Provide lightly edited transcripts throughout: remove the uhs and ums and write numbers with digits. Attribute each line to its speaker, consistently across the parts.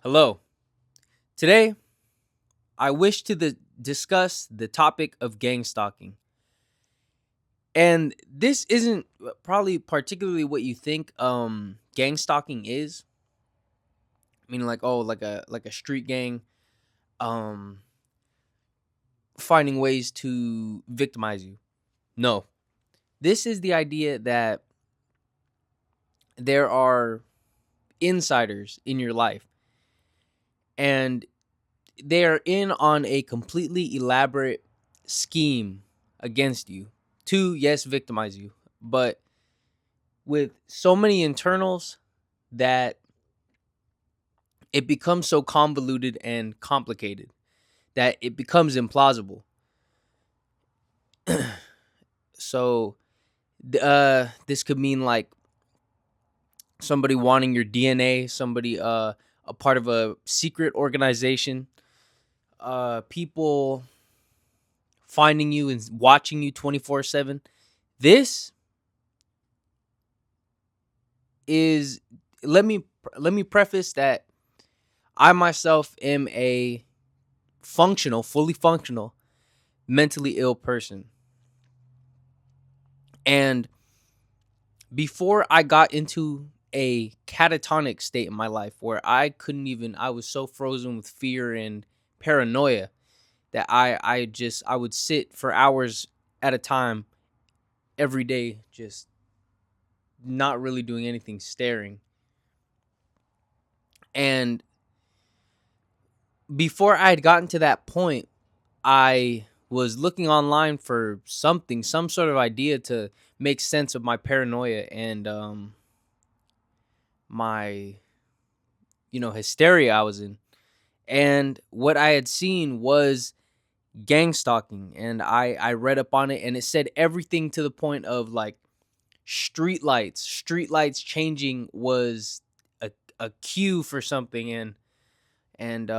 Speaker 1: Hello. Today, I wish to discuss the topic of gangstalking. And this isn't probably particularly what you think gangstalking is. Meaning like like a street gang um finding ways to victimize you. No. This is the idea that there are insiders in your life and they are in on a completely elaborate scheme against you to, yes, victimize you, but with so many internals that it becomes so convoluted and complicated that it becomes implausible. So, this could mean like somebody wanting your DNA, somebody a part of a secret organization, people finding you and watching you 24/7. This is let me let me preface that I myself am a fully functional, mentally ill person. And before I got into a catatonic state in my life where I was so frozen with fear and paranoia that I would sit for hours at a time every day just not really doing anything, staring. And before I had gotten to that point, I was looking online for some sort of idea to make sense of my paranoia and my hysteria I was in. And what I had seen was gang stalking, and I read up on it, and it said everything to the point of like street lights changing was a cue for something, and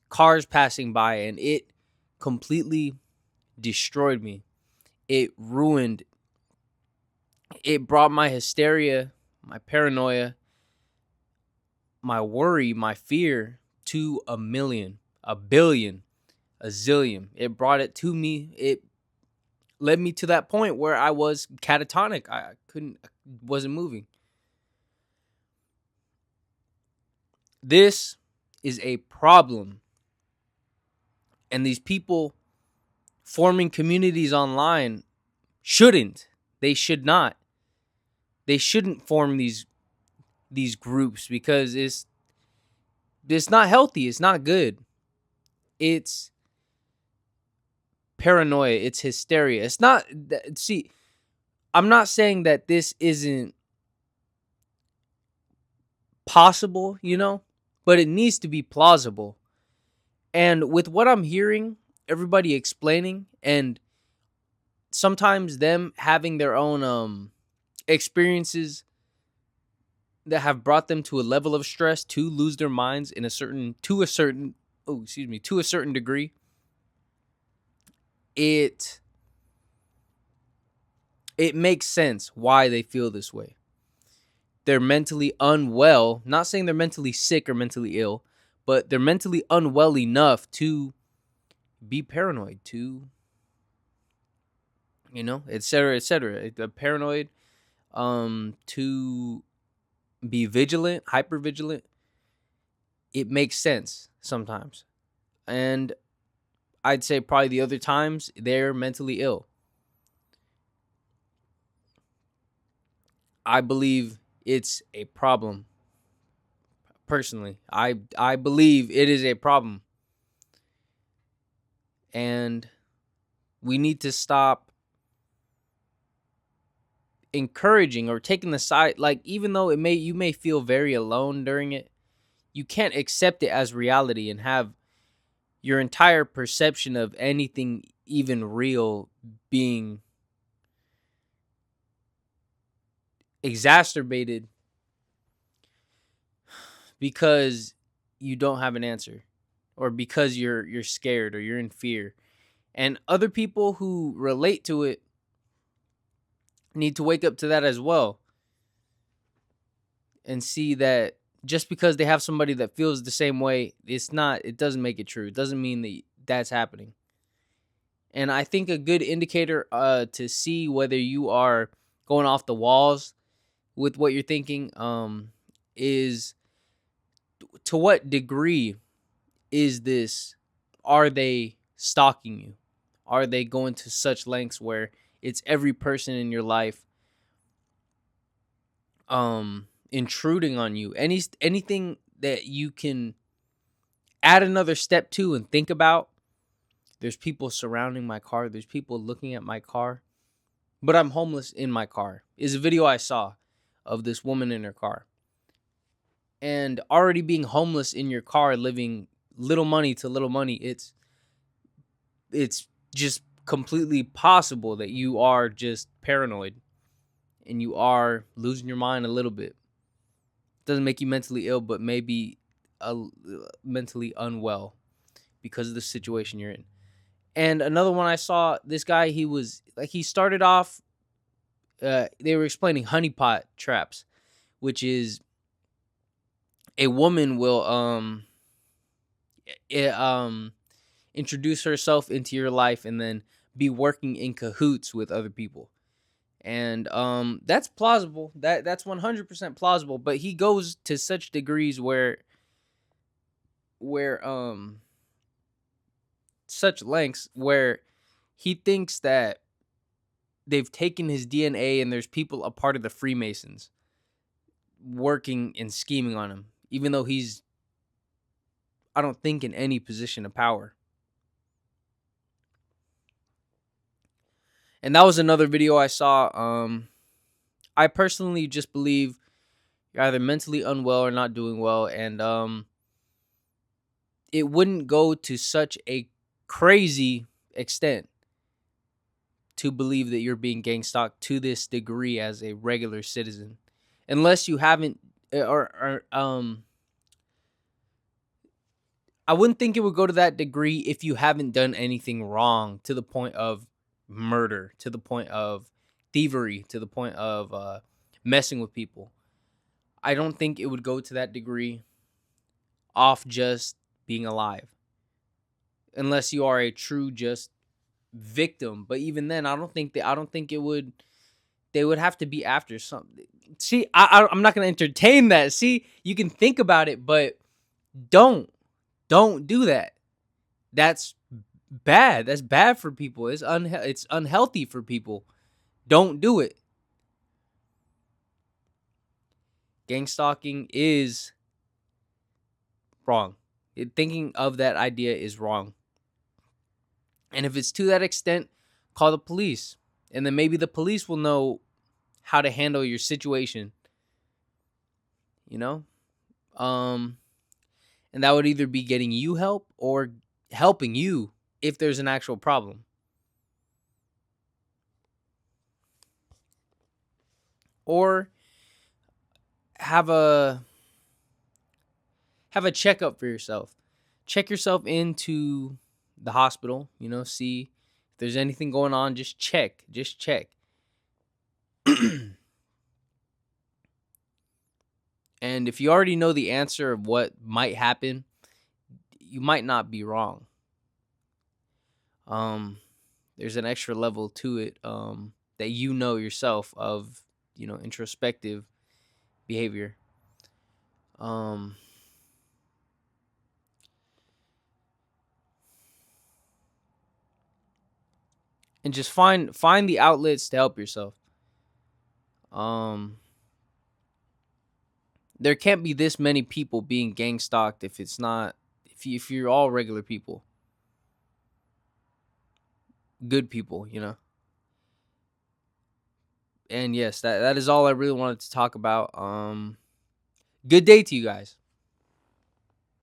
Speaker 1: cars passing by, and it completely destroyed me. It ruined, it brought my hysteria, my paranoia, my worry, my fear to a million, a billion, a zillion. It brought it to me. It led me to that point where I was catatonic. Wasn't moving. This is a problem. And these people forming communities online shouldn't. They should not. They shouldn't form these groups because it's not healthy. It's not good. It's paranoia. It's hysteria. It's not. See, I'm not saying that this isn't possible, but it needs to be plausible. And with what I'm hearing, everybody explaining, and sometimes them having their own experiences that have brought them to a level of stress to lose their minds in a certain to a certain oh excuse me to a certain degree, it it makes sense why they feel this way. They're mentally unwell, not saying they're mentally sick or mentally ill, but they're mentally unwell enough to be paranoid, to etc., etc. Paranoid, to be vigilant, hyper vigilant. It makes sense sometimes, and I'd say probably the other times they're mentally ill. I believe it's a problem. Personally, I believe it is a problem, and we need to stop encouraging or taking the side. Like, even though you may feel very alone during it, you can't accept it as reality and have your entire perception of anything even real being exacerbated because you don't have an answer, or because you're scared or you're in fear. And other people who relate to it need to wake up to that as well and see that just because they have somebody that feels the same way, it doesn't make it true. It doesn't mean that that's happening. And I think a good indicator to see whether you are going off the walls with what you're thinking is to what degree is this, are they stalking you? Are they going to such lengths where it's every person in your life intruding on you? Anything that you can add another step to and think about. There's people surrounding my car, there's people looking at my car, but I'm homeless in my car, is a video I saw of this woman in her car. And already being homeless in your car, living little money to little money, it's just completely possible that you are just paranoid and you are losing your mind a little bit. Doesn't make you mentally ill, but maybe mentally unwell because of the situation you're in. And another one I saw, this guy, he started off, they were explaining honeypot traps, which is a woman will introduce herself into your life and then be working in cahoots with other people. And that's plausible. That's 100% plausible, but he goes to such degrees where such lengths where he thinks that they've taken his DNA and there's people a part of the Freemasons working and scheming on him, even though he's, I don't think, in any position of power. And that was another video I saw. I personally just believe you're either mentally unwell or not doing well, and it wouldn't go to such a crazy extent to believe that you're being gangstalked to this degree as a regular citizen, unless you haven't, or I wouldn't think it would go to that degree if you haven't done anything wrong to the point of murder, to the point of thievery, to the point of messing with people. I don't think it would go to that degree off just being alive, unless you are a true just victim. But even then, I don't think it would. They would have to be after something. See, I'm not gonna entertain that. See, you can think about it, but don't do that. That's bad. That's bad for people. It's unhealthy for people. Don't do it. Gang stalking is wrong. Thinking of that idea is wrong. And if it's to that extent, call the police. And then maybe the police will know how to handle your situation. You know? And that would either be getting you help or helping you if there's an actual problem. Or have a checkup for yourself. Check yourself into the hospital, see if there's anything going on. Just check. And if you already know the answer of what might happen, you might not be wrong. There's an extra level to it that yourself of, introspective behavior. And just find the outlets to help yourself. There can't be this many people being gang stalked if it's not, if you're all regular people, good people, And yes, that is all I really wanted to talk about. Good day to you guys.